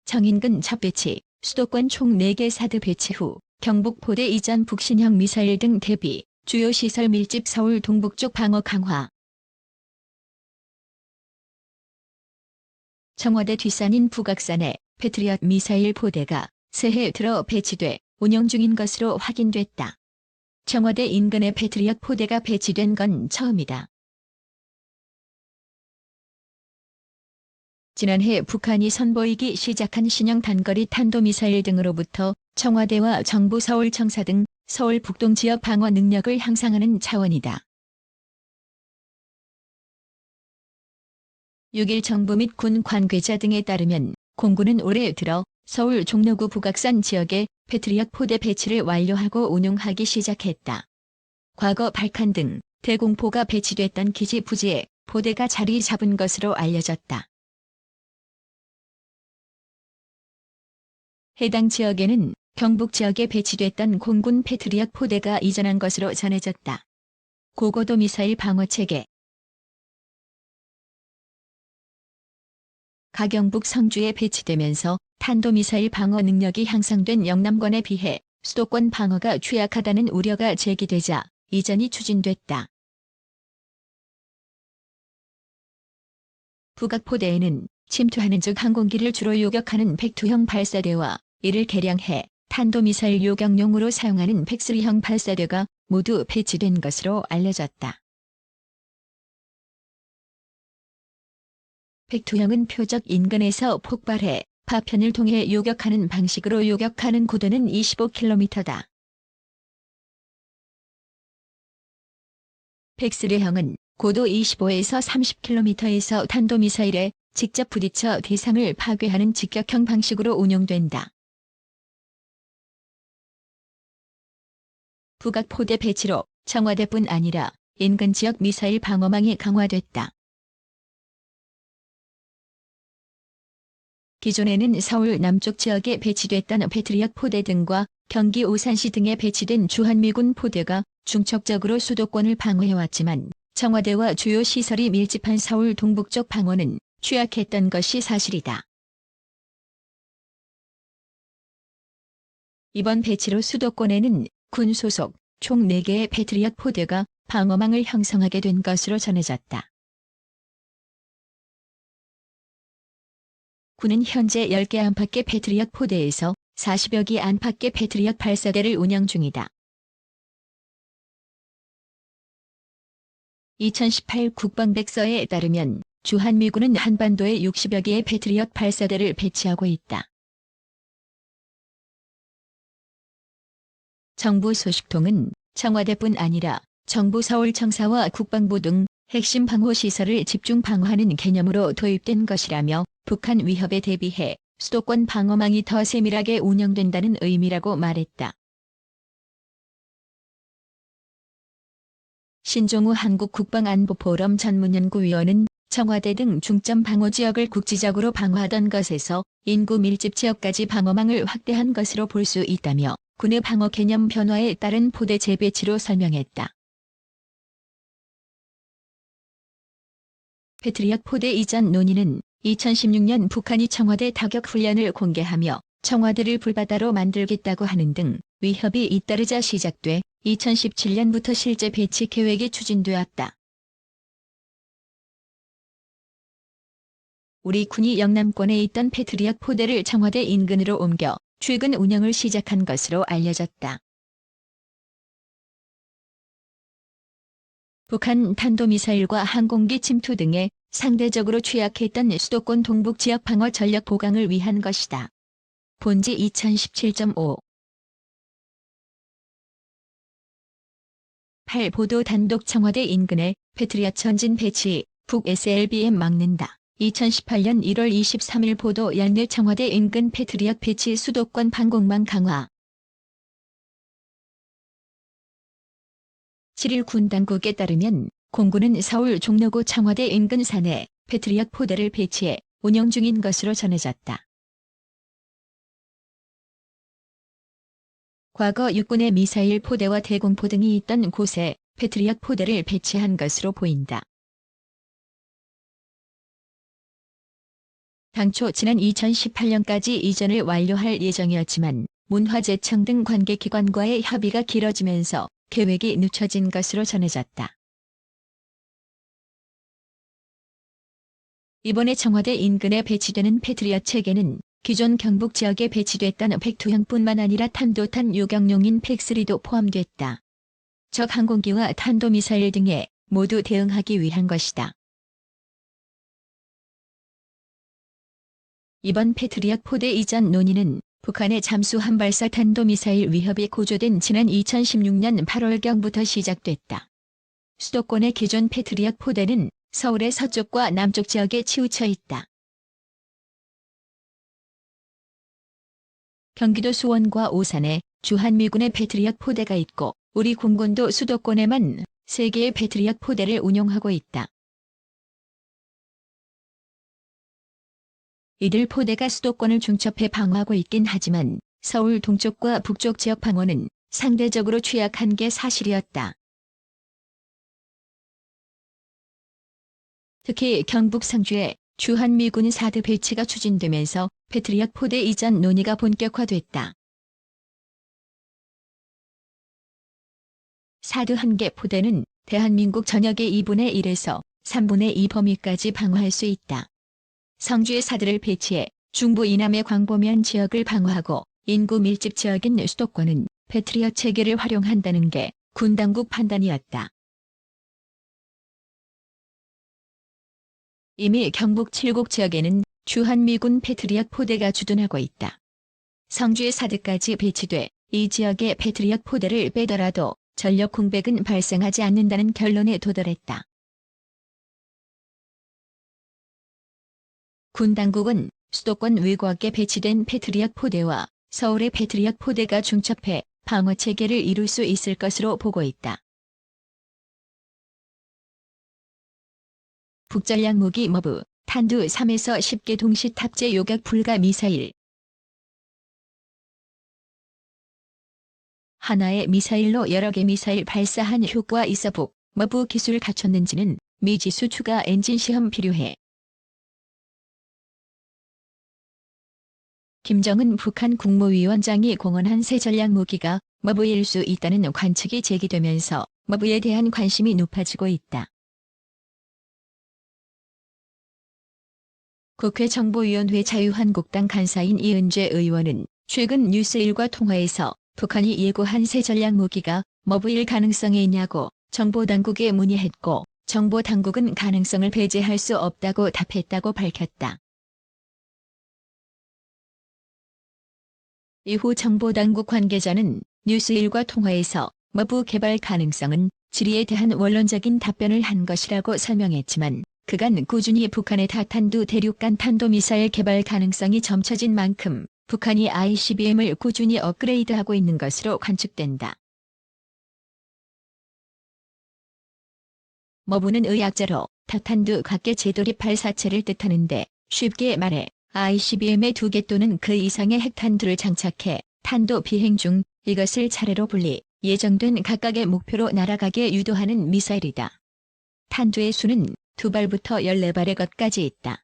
정인근 첫 배치, 수도권 총 4개 사드 배치 후 경북 포대 이전 북신형 미사일 등 대비, 주요 시설 밀집 서울 동북쪽 방어 강화. 청와대 뒷산인 북악산에 패트리엇 미사일 포대가 새해 들어 배치돼 운영 중인 것으로 확인됐다. 청와대 인근에 패트리엇 포대가 배치된 건 처음이다. 지난해 북한이 선보이기 시작한 신형 단거리 탄도미사일 등으로부터 청와대와 정부 서울청사 등 서울 북동 지역 방어 능력을 향상하는 차원이다. 6일 정부 및 군 관계자 등에 따르면 공군은 올해 들어 서울 종로구 북악산 지역에 패트리엇 포대 배치를 완료하고 운용하기 시작했다. 과거 발칸 등 대공포가 배치됐던 기지 부지에 포대가 자리 잡은 것으로 알려졌다. 해당 지역에는 경북 지역에 배치됐던 공군 패트리엇 포대가 이전한 것으로 전해졌다. 고고도 미사일 방어체계. 가경북 성주에 배치되면서 탄도미사일 방어 능력이 향상된 영남권에 비해 수도권 방어가 취약하다는 우려가 제기되자 이전이 추진됐다. 북악포대에는 침투하는 즉 항공기를 주로 요격하는 팩2형 발사대와 이를 개량해 탄도미사일 요격용으로 사용하는 팩3형 발사대가 모두 배치된 것으로 알려졌다. 팩2형은 표적 인근에서 폭발해 파편을 통해 요격하는 방식으로 요격하는 고도는 25km다. 팩3형은 고도 25에서 30km에서 탄도미사일에 직접 부딪혀 대상을 파괴하는 직격형 방식으로 운용된다. 북악포대 배치로 청와대뿐 아니라 인근 지역 미사일 방어망이 강화됐다. 기존에는 서울 남쪽 지역에 배치됐던 패트리엇 포대 등과 경기 오산시 등에 배치된 주한미군 포대가 중첩적으로 수도권을 방어해왔지만 청와대와 주요 시설이 밀집한 서울 동북쪽 방어는 취약했던 것이 사실이다. 이번 배치로 수도권에는 군 소속 총 4개의 패트리엇 포대가 방어망을 형성하게 된 것으로 전해졌다. 군은 현재 10개 안팎의 패트리엇 포대에서 40여 기 안팎의 패트리엇 발사대를 운영 중이다. 2018 국방백서에 따르면 주한미군은 한반도에 60여 개의 패트리엇 발사대를 배치하고 있다. 정부 소식통은 청와대뿐 아니라 정부 서울청사와 국방부 등 핵심 방호시설을 집중 방어하는 개념으로 도입된 것이라며 북한 위협에 대비해 수도권 방어망이 더 세밀하게 운영된다는 의미라고 말했다. 신종우 한국국방안보포럼 전문연구위원은 청와대 등 중점 방어지역을 국지적으로 방어하던 것에서 인구 밀집 지역까지 방어망을 확대한 것으로 볼 수 있다며 군의 방어 개념 변화에 따른 포대 재배치로 설명했다. 패트리엇 포대 이전 논의는 2016년 북한이 청와대 타격훈련을 공개하며 청와대를 불바다로 만들겠다고 하는 등 위협이 잇따르자 시작돼 2017년부터 실제 배치 계획이 추진되었다. 우리 군이 영남권에 있던 패트리엇 포대를 청와대 인근으로 옮겨 최근 운영을 시작한 것으로 알려졌다. 북한 탄도미사일과 항공기 침투 등에 상대적으로 취약했던 수도권 동북 지역 방어 전력 보강을 위한 것이다. 본지 2017.5 8 보도 단독 청와대 인근에 패트리엇 전진 배치, 북 SLBM 막는다. 2018년 1월 23일 보도 연내 청와대 인근 패트리엇 배치 수도권 방공망 강화. 7일 군 당국에 따르면 공군은 서울 종로구 청와대 인근 산에 패트리엇 포대를 배치해 운영 중인 것으로 전해졌다. 과거 육군의 미사일 포대와 대공포 등이 있던 곳에 패트리엇 포대를 배치한 것으로 보인다. 당초 지난 2018년까지 이전을 완료할 예정이었지만 문화재청 등 관계기관과의 협의가 길어지면서 계획이 늦춰진 것으로 전해졌다. 이번에 청와대 인근에 배치되는 패트리엇 체계는 기존 경북 지역에 배치됐던 백투형뿐만 아니라 탄도탄 요격용인 팩3도 포함됐다. 적 항공기와 탄도미사일 등에 모두 대응하기 위한 것이다. 이번 패트리엇 포대 이전 논의는 북한의 잠수함 발사 탄도미사일 위협이 고조된 지난 2016년 8월경부터 시작됐다. 수도권의 기존 패트리엇 포대는 서울의 서쪽과 남쪽 지역에 치우쳐 있다. 경기도 수원과 오산에 주한미군의 패트리엇 포대가 있고 우리 공군도 수도권에만 3개의 패트리엇 포대를 운용하고 있다. 이들 포대가 수도권을 중첩해 방어하고 있긴 하지만 서울 동쪽과 북쪽 지역 방어는 상대적으로 취약한 게 사실이었다. 특히 경북 상주에 주한미군 4대 배치가 추진되면서 패트리엇 포대 이전 논의가 본격화됐다. 4대 1개 포대는 대한민국 전역의 2분의 1에서 3분의 2 범위까지 방어할 수 있다. 상주에 4대를 배치해 중부 이남의 광보면 지역을 방어하고 인구 밀집 지역인 수도권은 패트리엇 체계를 활용한다는 게 군 당국 판단이었다. 이미 경북 칠곡 지역에는 주한미군 패트리엇 포대가 주둔하고 있다. 성주에 4대까지 배치돼 이 지역의 패트리엇 포대를 빼더라도 전력 공백은 발생하지 않는다는 결론에 도달했다. 군 당국은 수도권 외곽에 배치된 패트리엇 포대와 서울의 패트리엇 포대가 중첩해 방어 체계를 이룰 수 있을 것으로 보고 있다. 북전략 무기 머브, 탄두 3에서 10개 동시 탑재 요격 불가 미사일. 하나의 미사일로 여러 개 미사일 발사한 효과 있어 북, 머브 기술 갖췄는지는 미지수 추가 엔진 시험 필요해. 김정은 북한 국무위원장이 공언한 새 전략 무기가 머브일 수 있다는 관측이 제기되면서 머브에 대한 관심이 높아지고 있다. 국회 정보위원회 자유한국당 간사인 이은재 의원은 최근 뉴스일과 통화에서 북한이 예고한 새 전략 무기가 머브일 가능성이 있냐고 정보당국에 문의했고 정보당국은 가능성을 배제할 수 없다고 답했다고 밝혔다. 이후 정보당국 관계자는 뉴스일과 통화에서 머브 개발 가능성은 질의에 대한 원론적인 답변을 한 것이라고 설명했지만 그간 꾸준히 북한의 다탄두 대륙간 탄도미사일 개발 가능성이 점쳐진 만큼 북한이 ICBM을 꾸준히 업그레이드하고 있는 것으로 관측된다. 머브는 의학자로 다탄두 각계 재도립 발사체를 뜻하는데 쉽게 말해 ICBM의 2개 또는 그 이상의 핵탄두를 장착해 탄도 비행 중 이것을 차례로 분리, 예정된 각각의 목표로 날아가게 유도하는 미사일이다. 탄두의 수는 2발부터 14발의 것까지 있다.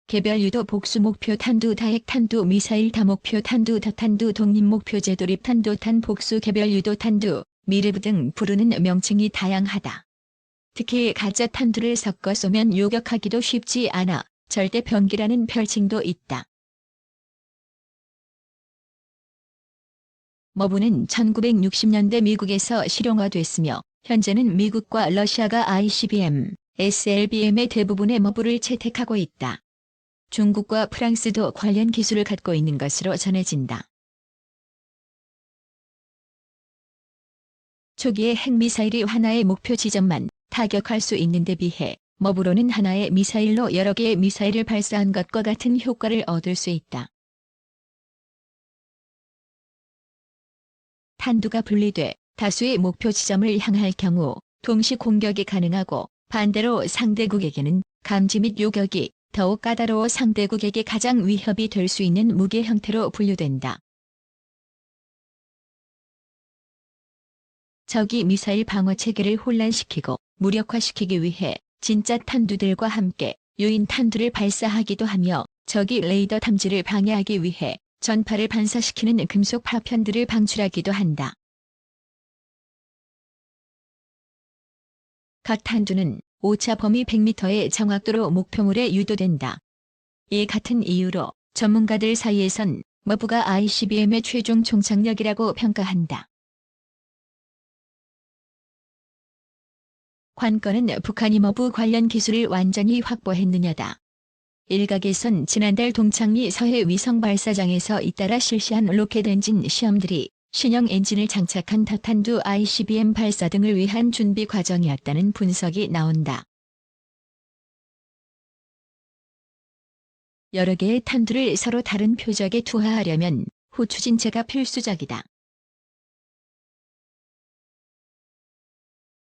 개별 유도 복수 목표 탄두 다핵 탄두 미사일 다목표 탄두 다탄두 독립 목표 재도립 탄도탄 복수 개별 유도 탄두, 미르브 등 부르는 명칭이 다양하다. 특히 가짜 탄두를 섞어 쏘면 요격하기도 쉽지 않아 절대 병기라는 별칭도 있다. 머브는 1960년대 미국에서 실용화됐으며 현재는 미국과 러시아가 ICBM, SLBM의 대부분의 머브를 채택하고 있다. 중국과 프랑스도 관련 기술을 갖고 있는 것으로 전해진다. 초기에 핵미사일이 하나의 목표 지점만 타격할 수 있는 데 비해 머브로는 하나의 미사일로 여러 개의 미사일을 발사한 것과 같은 효과를 얻을 수 있다. 탄두가 분리돼 다수의 목표 지점을 향할 경우 동시 공격이 가능하고 반대로 상대국에게는 감지 및 요격이 더욱 까다로워 상대국에게 가장 위협이 될 수 있는 무기 형태로 분류된다. 적이 미사일 방어 체계를 혼란시키고 무력화시키기 위해 진짜 탄두들과 함께 유인 탄두를 발사하기도 하며 적이 레이더 탐지를 방해하기 위해 전파를 반사시키는 금속 파편들을 방출하기도 한다. 각 탄두는 오차 범위 100m의 정확도로 목표물에 유도된다. 이 같은 이유로 전문가들 사이에선 머브가 ICBM의 최종 총착력이라고 평가한다. 관건은 북한이 머브 관련 기술을 완전히 확보했느냐다. 일각에선 지난달 동창리 서해 위성 발사장에서 잇따라 실시한 로켓 엔진 시험들이 신형 엔진을 장착한 다탄두 ICBM 발사 등을 위한 준비 과정이었다는 분석이 나온다. 여러 개의 탄두를 서로 다른 표적에 투하하려면 후 추진체가 필수적이다.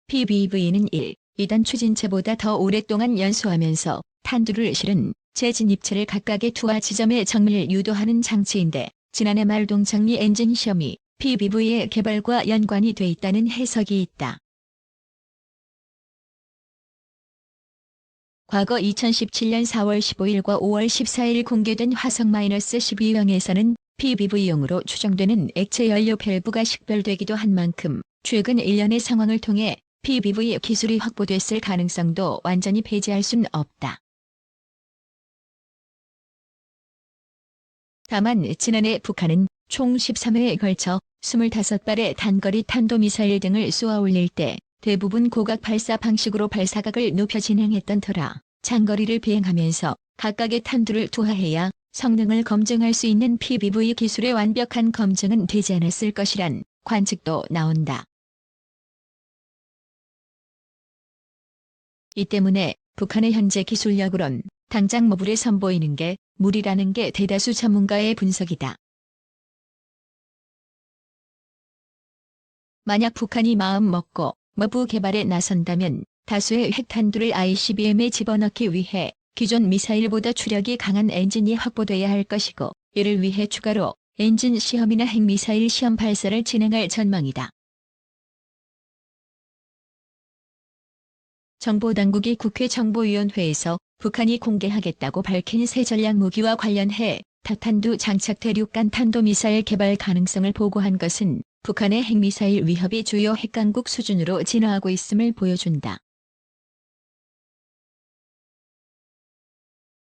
PBV는 1, 2단 추진체보다 더 오랫동안 연소하면서 탄두를 실은 재진입체를 각각의 투하 지점에 정밀 유도하는 장치인데 지난해 말 동창리 엔진 시험이 PBV의 개발과 연관이 돼 있다는 해석이 있다. 과거 2017년 4월 15일과 5월 14일 공개된 화성-12형에서는 PBV용으로 추정되는 액체 연료 밸브가 식별되기도 한 만큼 최근 1년의 상황을 통해 PBV 기술이 확보됐을 가능성도 완전히 배제할 순 없다. 다만 지난해 북한은 총 13회에 걸쳐 25발의 단거리 탄도미사일 등을 쏘아 올릴 때 대부분 고각 발사 방식으로 발사각을 높여 진행했던 터라 장거리를 비행하면서 각각의 탄두를 투하해야 성능을 검증할 수 있는 PBV 기술의 완벽한 검증은 되지 않았을 것이란 관측도 나온다. 이 때문에 북한의 현재 기술력으론 당장 머브를 선보이는 게 무리라는 게 대다수 전문가의 분석이다. 만약 북한이 마음 먹고 머브 개발에 나선다면 다수의 핵탄두를 ICBM에 집어넣기 위해 기존 미사일보다 추력이 강한 엔진이 확보돼야 할 것이고 이를 위해 추가로 엔진 시험이나 핵미사일 시험 발사를 진행할 전망이다. 정보당국이 국회 정보위원회에서 북한이 공개하겠다고 밝힌 새 전략무기와 관련해 다탄두 장착 대륙간 탄도미사일 개발 가능성을 보고한 것은 북한의 핵미사일 위협이 주요 핵강국 수준으로 진화하고 있음을 보여준다.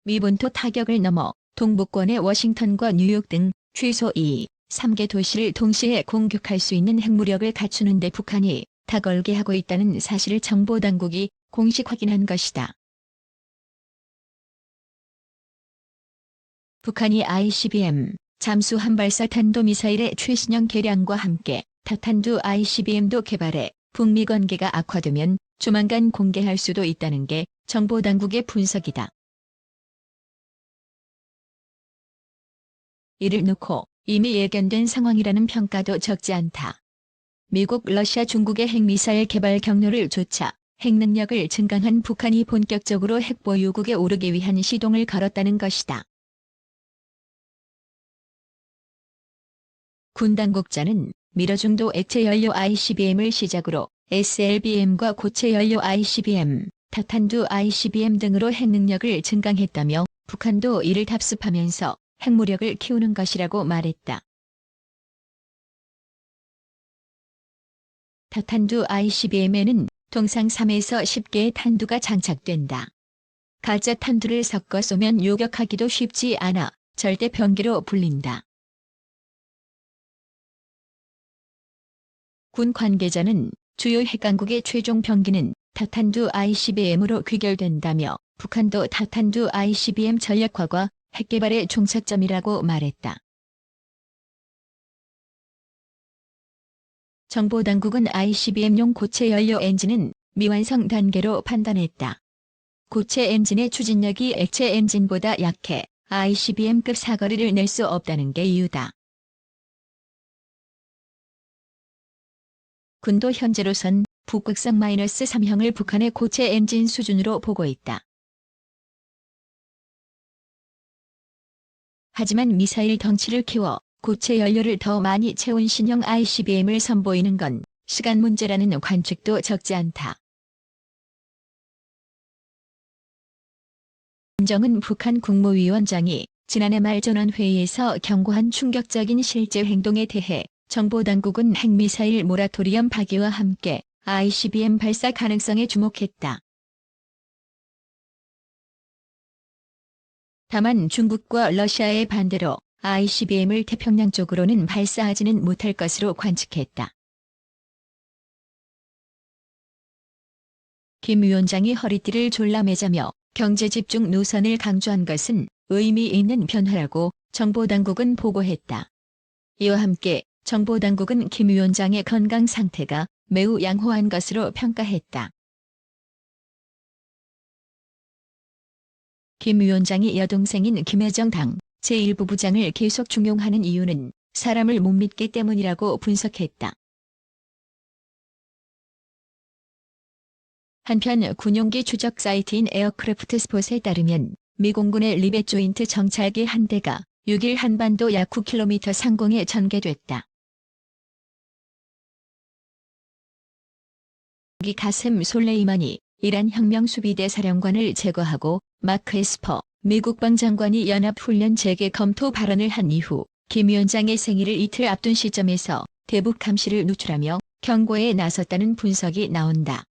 미 본토 타격을 넘어 동북권의 워싱턴과 뉴욕 등 최소 2, 3개 도시를 동시에 공격할 수 있는 핵무력을 갖추는 데 북한이 탁월게 하고 있다는 사실을 정보당국이 공식 확인한 것이다. 북한이 ICBM, 잠수함 발사 탄도미사일의 최신형 개량과 함께 다탄두 ICBM도 개발해 북미 관계가 악화되면 조만간 공개할 수도 있다는 게 정보당국의 분석이다. 이를 놓고 이미 예견된 상황이라는 평가도 적지 않다. 미국, 러시아, 중국의 핵미사일 개발 경로를 좇아 핵 능력을 증강한 북한이 본격적으로 핵보유국에 오르기 위한 시동을 걸었다는 것이다. 군 당국자는 미러중도 액체연료 ICBM을 시작으로 SLBM과 고체연료 ICBM, 다탄두 ICBM 등으로 핵 능력을 증강했다며 북한도 이를 답습하면서 핵무력을 키우는 것이라고 말했다. 다탄두 ICBM에는 통상 3에서 10개의 탄두가 장착된다. 가짜 탄두를 섞어 쏘면 요격하기도 쉽지 않아 절대 병기로 불린다. 군 관계자는 주요 핵강국의 최종 병기는 다탄두 ICBM으로 귀결된다며 북한도 다탄두 ICBM 전략화가 핵개발의 종착점이라고 말했다. 정보당국은 ICBM용 고체 연료 엔진은 미완성 단계로 판단했다. 고체 엔진의 추진력이 액체 엔진보다 약해 ICBM급 사거리를 낼 수 없다는 게 이유다. 군도 현재로선 북극성 -3형을 북한의 고체 엔진 수준으로 보고 있다. 하지만 미사일 덩치를 키워 고체 연료를 더 많이 채운 신형 ICBM을 선보이는 건 시간 문제라는 관측도 적지 않다. 김정은 북한 국무위원장이 지난해 말 전원회의에서 경고한 충격적인 실제 행동에 대해 정보당국은 핵미사일 모라토리엄 파기와 함께 ICBM 발사 가능성에 주목했다. 다만 중국과 러시아의 반대로 ICBM을 태평양 쪽으로는 발사하지는 못할 것으로 관측했다. 김 위원장이 허리띠를 졸라매자며 경제 집중 노선을 강조한 것은 의미 있는 변화라고 정보당국은 보고했다. 이와 함께 정보당국은 김 위원장의 건강 상태가 매우 양호한 것으로 평가했다. 김 위원장이 여동생인 김여정 당 제1부부장을 계속 중용하는 이유는 사람을 못 믿기 때문이라고 분석했다. 한편 군용기 추적 사이트인 에어크래프트 스폿에 따르면 미 공군의 리벳 조인트 정찰기 한 대가 6일 한반도 약 9km 상공에 전개됐다. 기 가셈 솔레이마니 이란 혁명수비대 사령관을 제거하고 마크 에스퍼 미 국방장관이 연합훈련 재개 검토 발언을 한 이후 김 위원장의 생일을 이틀 앞둔 시점에서 대북 감시를 누출하며 경고에 나섰다는 분석이 나온다.